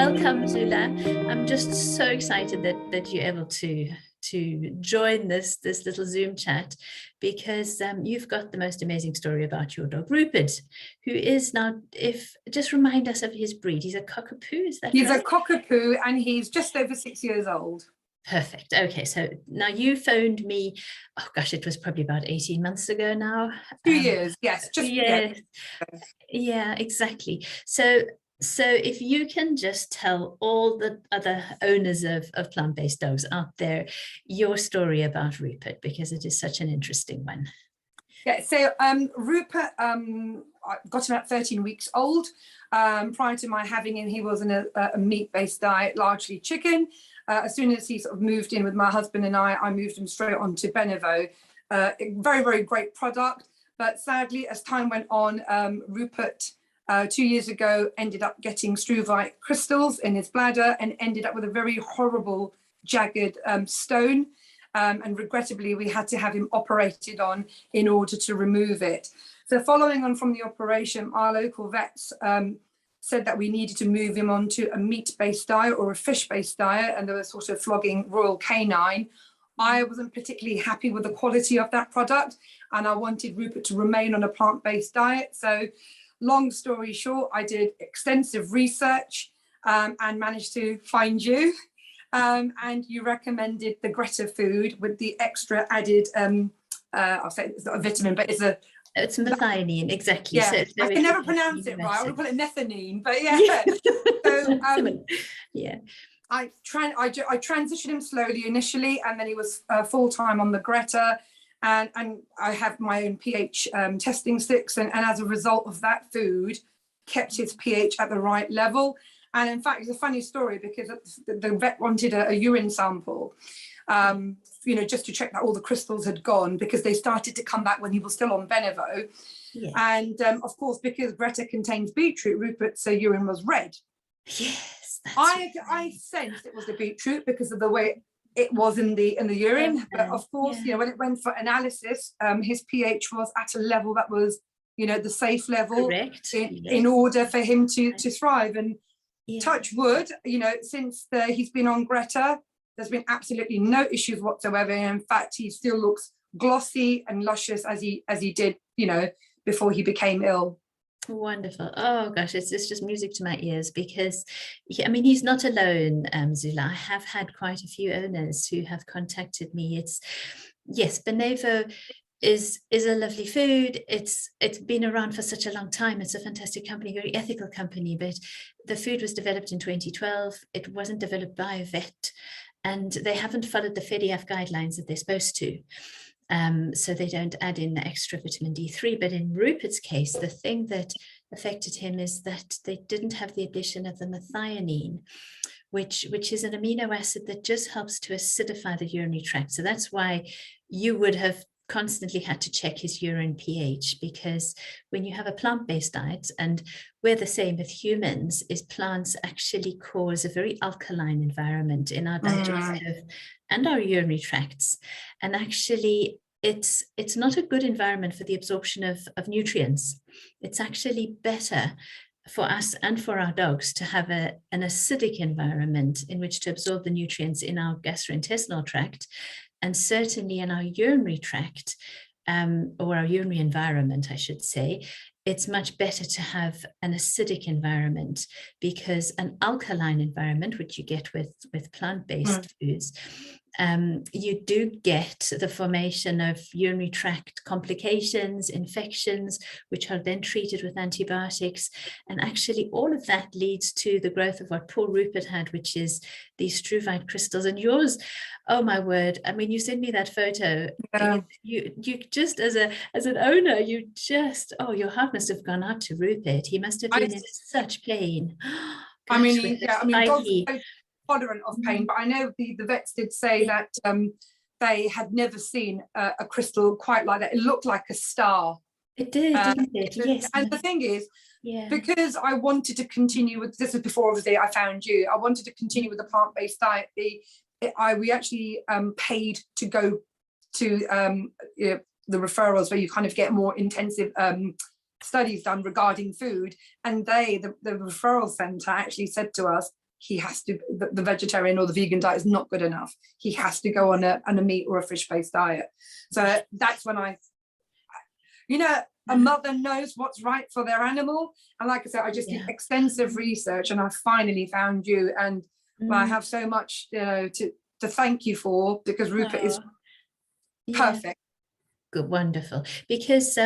welcome, Zula. I'm just so excited that you're able to join this little Zoom chat, because you've got the most amazing story about your dog Rupert, who is now, just remind us of his breed. He's a cockapoo, is that He's right? a cockapoo, and he's just over 6 years old. Perfect. Okay, so now you phoned me, oh gosh, it was probably about 18 months ago now. 2 years, yes. Yeah, exactly. So if you can just tell all the other owners of plant-based dogs out there your story about Rupert, because it is such an interesting one. Yeah, so Rupert, I got him at 13 weeks old. Prior to my having him, he was in a meat-based diet, largely chicken. As soon as he sort of moved in with my husband and I moved him straight on to Benevo. Very, very great product. But sadly, as time went on, Rupert, 2 years ago, ended up getting struvite crystals in his bladder and ended up with a very horrible, jagged stone. And regrettably, we had to have him operated on in order to remove it. So following on from the operation, our local vets said that we needed to move him onto a meat-based diet or a fish-based diet, and they were sort of flogging Royal Canine. I wasn't particularly happy with the quality of that product, and I wanted Rupert to remain on a plant-based diet. So long story short, I did extensive research and managed to find you. And you recommended the Greta food with the extra added, I'll say it's not a vitamin, but it's methionine, exactly. Yeah, so I can never pronounce it right. I would call it methionine, but yeah. So, yeah. I transitioned him slowly initially, and then he was full-time on the Greta, and I have my own pH testing sticks, and as a result of that food, kept his pH at the right level. And in fact, it's a funny story, because the vet wanted a urine sample, just to check that all the crystals had gone, because they started to come back when he was still on Benevo. Yeah. And of course, because Greta contains beetroot, Rupert's urine was red. Yes. I sensed it was the beetroot because of the way it was in the urine. But of course, when it went for analysis, his pH was at a level that was, the safe level in order for him to thrive. And touch wood, since he's been on Greta, there's been absolutely no issues whatsoever. In fact, he still looks glossy and luscious as he did, before he became ill. Wonderful. Oh gosh, it's just music to my ears, because he's not alone, Zula. I have had quite a few owners who have contacted me. Benevo is a lovely food. It's been around for such a long time. It's a fantastic company, very ethical company, but the food was developed in 2012. It wasn't developed by a vet, and they haven't followed the FEDIAF guidelines that they're supposed to. So they don't add in the extra vitamin D3. But in Rupert's case, the thing that affected him is that they didn't have the addition of the methionine, which is an amino acid that just helps to acidify the urinary tract. So that's why you would have constantly had to check his urine pH, because when you have a plant-based diet, and we're the same with humans, is plants actually cause a very alkaline environment in our digestive and our urinary tracts. And actually it's not a good environment for the absorption of nutrients. It's actually better for us and for our dogs to have an acidic environment in which to absorb the nutrients in our gastrointestinal tract, and certainly in our urinary tract, or our urinary environment, I should say. It's much better to have an acidic environment, because an alkaline environment, which you get with plant-based foods, you do get the formation of urinary tract complications, infections, which are then treated with antibiotics. And actually all of that leads to the growth of what poor Rupert had, which is these struvite crystals. And yours, oh my word, you sent me that photo. Yeah. You just, as an owner, your heart must have gone out to Rupert. He must have been in such pain. Gosh, dogs are tolerant of pain, but I know the vets did say that they had never seen a crystal quite like that. It looked like a star. It did, didn't it? Yes. And the thing is, because I wanted to continue with, this was before obviously I found you, I wanted to continue with the plant-based diet. We actually paid to go to the referrals, where you kind of get more intensive studies done regarding food. And the referral centre actually said to us, he has to, the vegetarian or the vegan diet is not good enough. He has to go on a meat or a fish-based diet. So that's when a mother knows what's right for their animal. And like I said, I just did extensive research and I finally found you. And I have so much, to thank you for, because Rupert is perfect. Good, wonderful. Because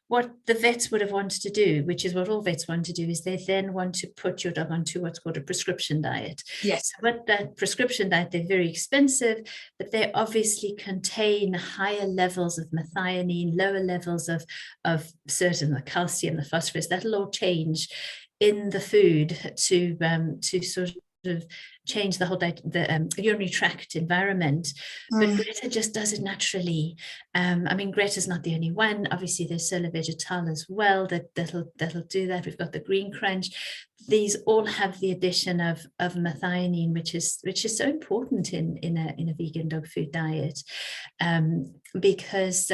what the vets would have wanted to do, which is what all vets want to do, is they then want to put your dog onto what's called a prescription diet. Yes. So what that prescription diet, they're very expensive, but they obviously contain higher levels of methionine, lower levels of certain, the calcium, the phosphorus. That'll all change in the food to sort of change the whole the urinary tract environment. But Greta just does it naturally. I mean, Greta's not the only one. Obviously, there's Solar Vegetal as well that'll do that. We've got the Green Crunch. These all have the addition of methionine, which is so important in a vegan dog food diet, because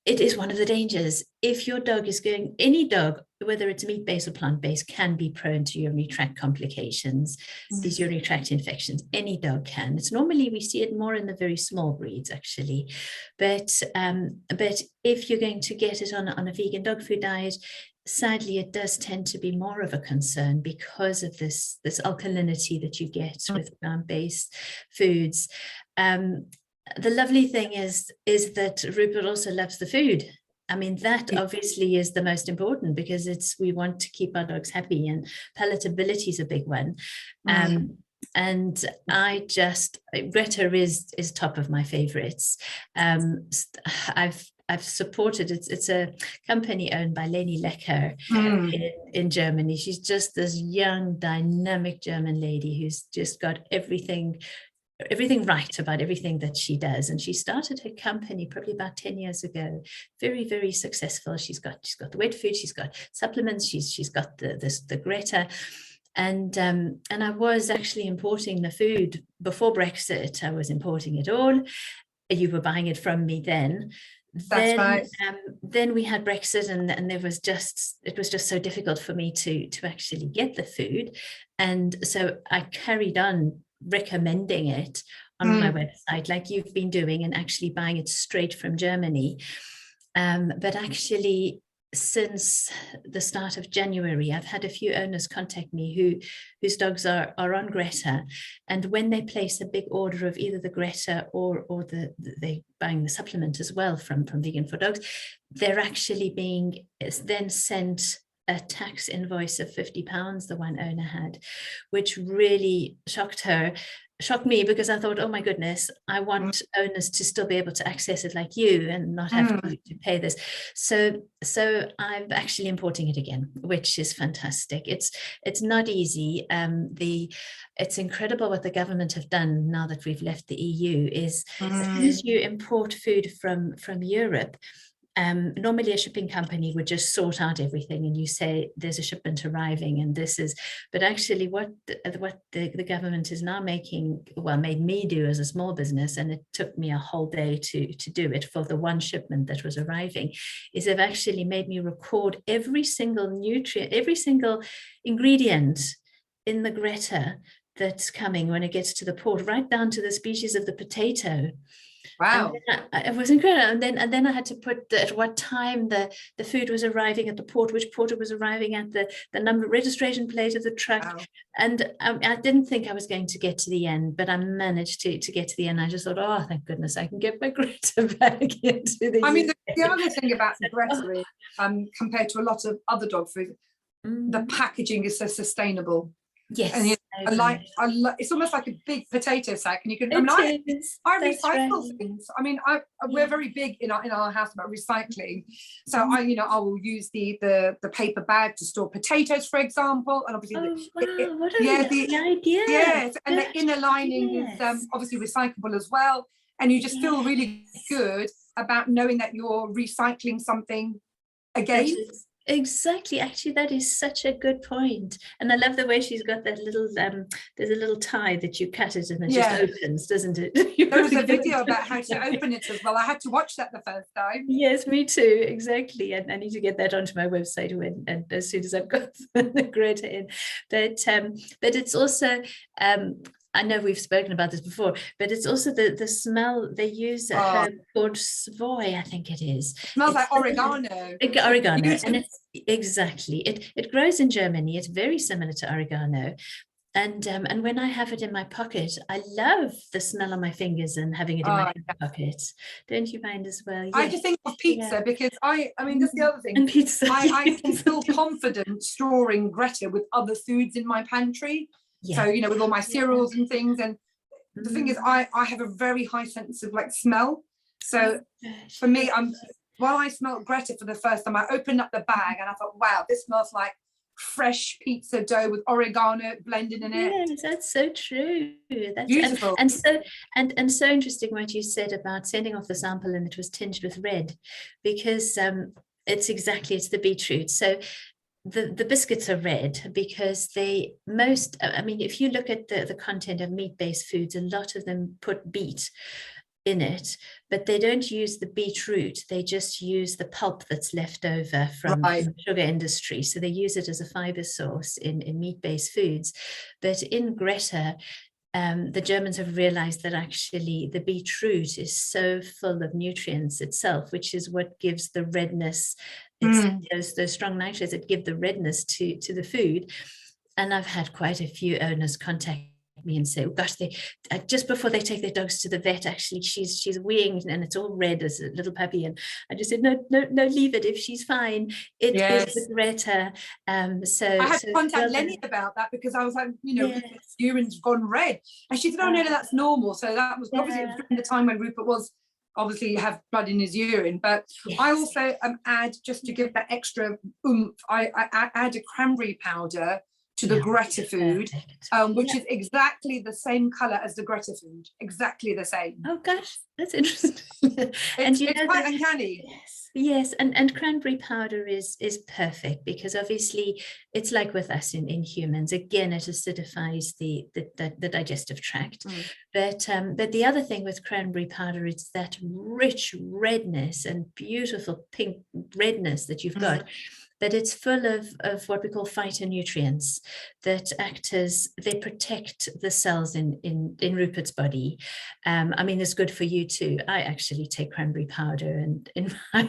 it is one of the dangers. If your dog is going, any dog, whether it's meat-based or plant-based, can be prone to urinary tract complications, these urinary tract infections. Any dog can. It's normally, we see it more in the very small breeds, actually. But if you're going to get it on a vegan dog food diet, sadly, it does tend to be more of a concern because of this alkalinity that you get with plant-based foods. The lovely thing is that Rupert also loves the food. I mean, that obviously is the most important, because we want to keep our dogs happy, and palatability is a big one. And Greta is top of my favorites. I've supported, it's a company owned by Leni Lecker in Germany. She's just this young, dynamic German lady who's just got everything right about everything that she does. And she started her company probably about 10 years ago. Very, very successful. She's got the wet food, she's got supplements, she's got the Greta. And I was actually importing the food before Brexit. I was importing it all. You were buying it from me then. That's right. Then we had Brexit, and it was just so difficult for me to actually get the food. And so I carried on recommending it on my website, like you've been doing, and actually buying it straight from Germany. But actually, since the start of January, I've had a few owners contact me whose dogs are on Greta, and when they place a big order of either the Greta or they buying the supplement as well from Vegan4Dogs, they're actually being then sent a tax invoice of £50, the one owner had, which really shocked me, because I thought, oh my goodness, I want owners to still be able to access it like you and not have to pay this. So I'm actually importing it again, which is fantastic. It's not easy. It's incredible what the government have done now that we've left the EU, is as soon as you import food from Europe, normally a shipping company would just sort out everything and you say there's a shipment arriving and but actually what the government is now made me do as a small business, and it took me a whole day to do it for the one shipment that was arriving, is they've actually made me record every single nutrient, every single ingredient in the Greta that's coming when it gets to the port, right down to the species of the potato. Wow. It was incredible. And then I had to put at what time the food was arriving at the port, which port it was arriving at, the number, registration plate of the truck. Wow. And I didn't think I was going to get to the end, but I managed to get to the end. I just thought, oh, thank goodness, I can get my Greta back into the I mean, the other thing about the Greta is, compared to a lot of other dog food, the packaging is so sustainable. Yes, and it's almost like a big potato sack, and you can. I recycle things. I mean, we're very big in our house about recycling. So I will use the paper bag to store potatoes, for example, and obviously the idea. Yes, and the inner lining is obviously recyclable as well, and you just feel really good about knowing that you're recycling something again. Exactly. Actually, that is such a good point. And I love the way she's got that little, there's a little tie that you cut it and it just opens, doesn't it? There was a video about how to open it as well. I had to watch that the first time. Yes, me too. Exactly. And I need to get that onto my website when, and as soon as I've got the Greta in. But it's also, I know we've spoken about this before, but it's also the smell. They use a herb called Savoy, I think it is. It smells like oregano. Oregano, and it's exactly it grows in Germany. It's very similar to oregano. And when I have it in my pocket, I love the smell on my fingers and having it in my pocket. Don't you find as well? Yes. I just think of pizza because I mean, that's the other thing. And pizza. I can feel confident storing Greta with other foods in my pantry. Yeah. So, you know, with all my cereals and things. And the thing is, I have a very high sense of like smell. So for me, while I smelled Greta for the first time, I opened up the bag and I thought, wow, this smells like fresh pizza dough with oregano blended in it. Yes, that's so true. That's beautiful. And so interesting what you said about sending off the sample and it was tinged with red, because it's the beetroot. So the biscuits are red because if you look at the content of meat-based foods, a lot of them put beet in it, but they don't use the beetroot. They just use the pulp that's left over from the sugar industry. So they use it as a fiber source in meat-based foods. But in Greta, the Germans have realized that actually the beetroot is so full of nutrients itself, which is what gives the redness. It's those strong nitrates that give the redness to the food. And I've had quite a few owners contact me and say, oh gosh, they just before they take their dogs to the vet, actually she's weeing and it's all red as a little puppy. And I just said, no, leave it. If she's fine, it is the Greta. So I had to contact Lenny about that because I was like, you know, urine's gone red, and she said, oh no, that's normal. So that was obviously during the time when Rupert was obviously have blood in his urine. But I also add, just to give that extra oomph, I add a cranberry powder to the Greta food, which is exactly the same color as the Greta food, exactly the same. Oh gosh, that's interesting. It's quite uncanny. Yes, and cranberry powder is perfect because obviously it's like with us in humans. Again, it acidifies the digestive tract. But the other thing with cranberry powder is that rich redness and beautiful pink redness that you've got. But it's full of what we call phytonutrients that they protect the cells in Rupert's body. I mean, it's good for you too. I actually take cranberry powder and in my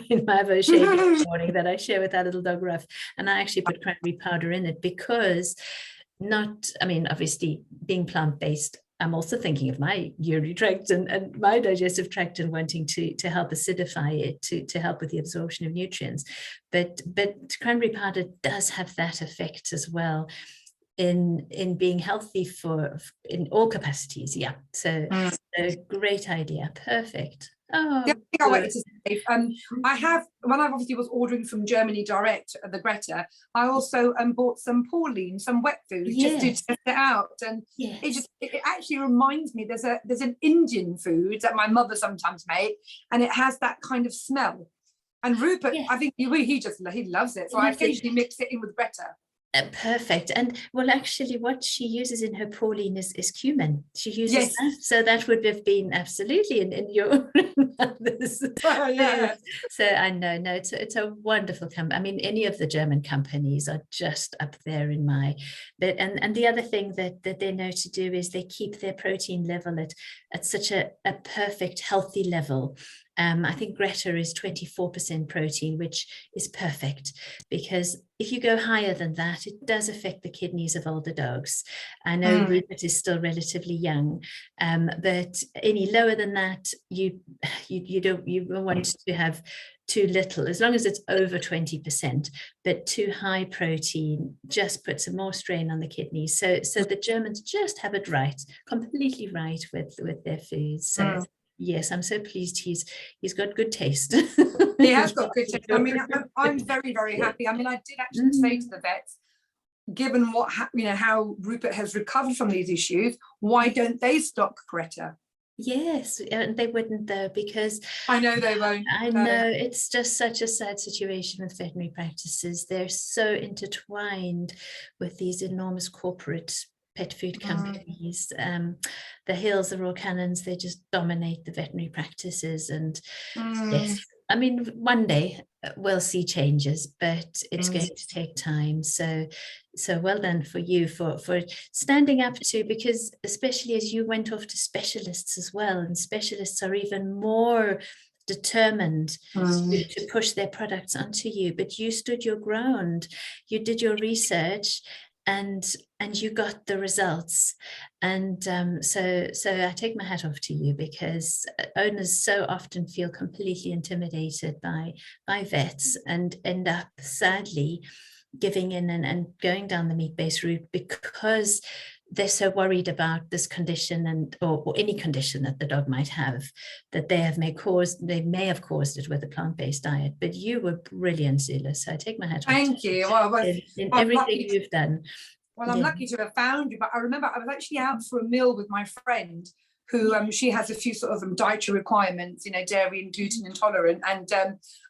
shake this morning that I share with our little dog Ruff, and I actually put cranberry powder in it because obviously being plant-based, I'm also thinking of my urinary tract and my digestive tract and wanting to help acidify it, to help with the absorption of nutrients. But cranberry powder does have that effect as well in being healthy in all capacities. Yeah. So great idea. Perfect. Oh, I wanted to say, I have, when I obviously was ordering from Germany direct, the Greta, I also bought some Pauline, some wet food, just to test it out. And it actually reminds me, there's an Indian food that my mother sometimes make, and it has that kind of smell. And Rupert, I think he loves it. So I occasionally mix it in with Greta. Perfect. And well, actually what she uses in her Pauline is cumin. She uses that. So that would have been absolutely in your So I know, it's a wonderful company. I mean, any of the German companies are just up there in my bit. And the other thing that they know to do is they keep their protein level at such a perfect, healthy level. I think Greta is 24% protein, which is perfect because if you go higher than that, it does affect the kidneys of older dogs. I know Rupert is still relatively young, but any lower than that, you want to have too little, as long as it's over 20%, but too high protein just puts more strain on the kidneys. So the Germans just have it right, completely right with their foods. So. Yes, I'm so pleased he's got good taste. He has got good taste. I mean, I'm very, very happy. I mean, I did actually say to the vets, given how Rupert has recovered from these issues, why don't they stock Greta? Yes, and they wouldn't though, because I know they won't. I know it's just such a sad situation with veterinary practices. They're so intertwined with these enormous corporate pet food companies. The Hills, the Raw Cannons, they just dominate the veterinary practices. And yes, I mean, one day we'll see changes, but it's going to take time. So well done for you for standing up to, because especially as you went off to specialists as well, and specialists are even more determined to push their products onto you, but you stood your ground, you did your research, and you got the results. And so I take my hat off to you, because owners so often feel completely intimidated by vets and end up sadly giving in and going down the meat-based route, because they're so worried about this condition, and or any condition that the dog might have, that they may have caused it with a plant-based diet. But you were brilliant, Zula, so I take my hat off. Thank you. Well, in everything you've done. Well, I'm lucky to have found you, but I remember I was actually out for a meal with my friend, who she has a few sort of dietary requirements, dairy and gluten intolerant. And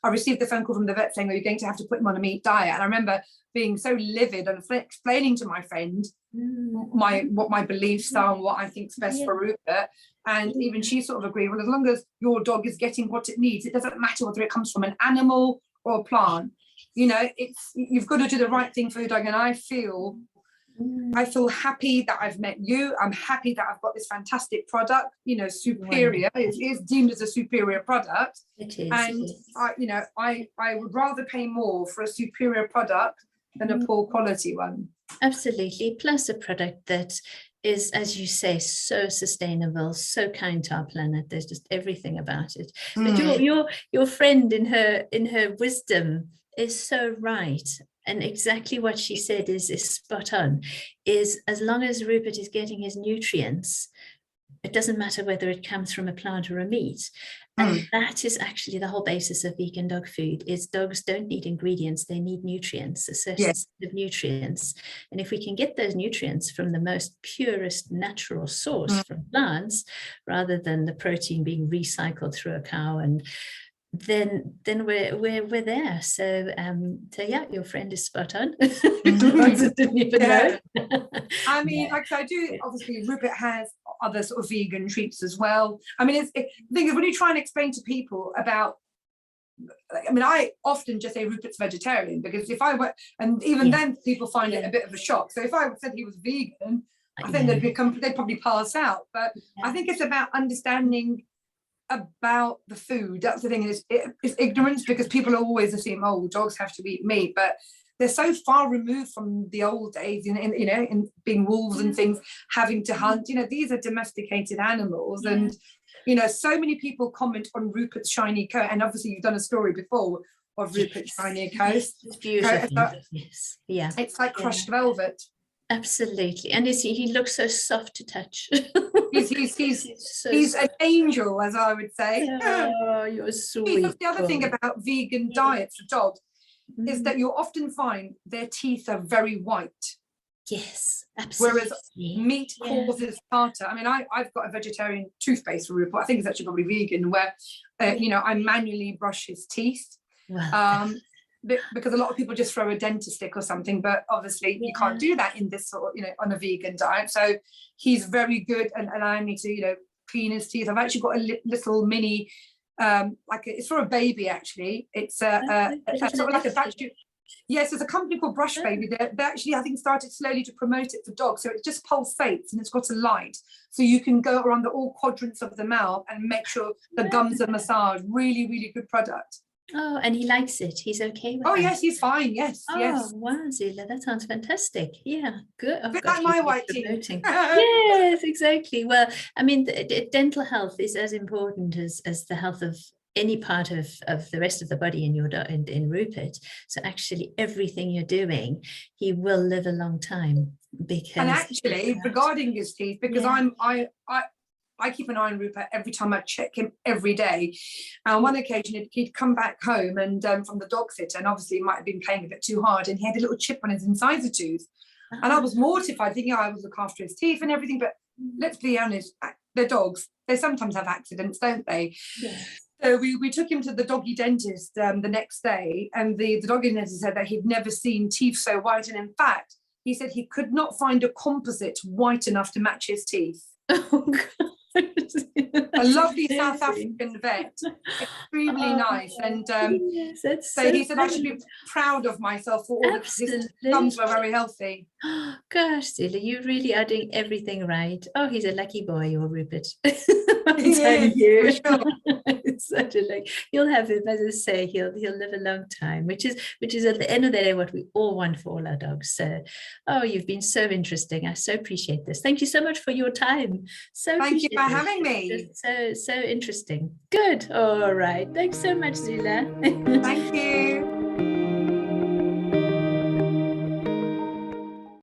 I received the phone call from the vet saying, "Well, you're going to have to put him on a meat diet." And I remember being so livid and explaining to my friend what my beliefs are and what I think is best for Rupert. And even she sort of agreed, well, as long as your dog is getting what it needs, it doesn't matter whether it comes from an animal or a plant. You've got to do the right thing for your dog. And I feel happy that I've met you. I'm happy that I've got this fantastic product, superior. It is deemed as a superior product. It is. And I would rather pay more for a superior product than a poor quality one. Absolutely. Plus a product that is, as you say, so sustainable, so kind to our planet. There's just everything about it. But your friend in her wisdom is so right. And exactly what she said is spot on, is as long as Rupert is getting his nutrients, it doesn't matter whether it comes from a plant or a meat. And that is actually the whole basis of vegan dog food, is dogs don't need ingredients, they need nutrients, a certain set of nutrients. And if we can get those nutrients from the most purest natural source, from plants, rather than the protein being recycled through a cow, and then we're there. So yeah, your friend is spot on. Didn't even know. I mean, like I do, obviously Rupert has other sort of vegan treats as well. I mean, the thing is, when you try and explain to people about, I often just say Rupert's vegetarian, because if I were, and even then people find it a bit of a shock. So if I said he was vegan, I think they'd probably pass out. But I think it's about understanding about the food. That's the thing, is it's ignorance, because people always assume, oh, dogs have to eat meat, but they're so far removed from the old days, in being wolves and things, having to hunt. These are domesticated animals. And so many people comment on Rupert's shiny coat, and obviously you've done a story before of Rupert's shiny coat. It's beautiful. Yes. Yeah, it's like crushed velvet. Absolutely. And he looks so soft to touch. He's an angel, as I would say. Oh, you're sweet. The other thing about vegan diets for dogs is that you'll often find their teeth are very white. Yes, absolutely. Whereas meat causes tartar. I've got a vegetarian toothpaste for Rupert. I think it's actually probably vegan, where I manually brush his teeth. Wow. Because a lot of people just throw a dentist stick or something, but obviously you can't do that in this sort of, on a vegan diet. So he's very good, and I need to, clean his teeth. I've actually got a little mini, it's for a baby actually. It's sort of like a batch. Yes, there's a company called Brush Baby. They actually, I think, started slowly to promote it for dogs. So it just pulsates, and it's got a light, so you can go around all quadrants of the mouth and make sure the gums are massaged. Really, really good product. Oh, and he likes it. He's okay with it. Oh, yes, he's fine. Yes, yes. Wow, Zula, that sounds fantastic. Yeah, good. A bit like my white teeth. Yes, exactly. Well, dental health is as important as the health of any part of the rest of the body in Rupert. So actually, everything you're doing, he will live a long time. And actually, regarding his teeth, because I keep an eye on Rupert every time I check him every day. And on one occasion, he'd come back home and from the dog sitter, and obviously he might have been playing a bit too hard, and he had a little chip on his incisor tooth. And I was mortified, thinking I would look after his teeth and everything. But let's be honest, They're dogs. They sometimes have accidents, don't they? Yes. So we took him to the doggy dentist the next day, and the doggy dentist said that he'd never seen teeth so white. And in fact, he said he could not find a composite white enough to match his teeth. Oh, God. A lovely South African vet, extremely nice. And yes, that's so he said I should be proud of myself for all of his gums were very healthy. Oh, gosh, Zula, you really are doing everything right. Oh, he's a lucky boy, your Rupert. I'm telling you. Sure. It's such a luck. You'll have him, as I say, he'll live a long time, which is at the end of the day what we all want for all our dogs. So, oh, you've been so interesting. I so appreciate this. Thank you so much for your time. Thank you for having me. So interesting. Good. All right. Thanks so much, Zula. Thank you.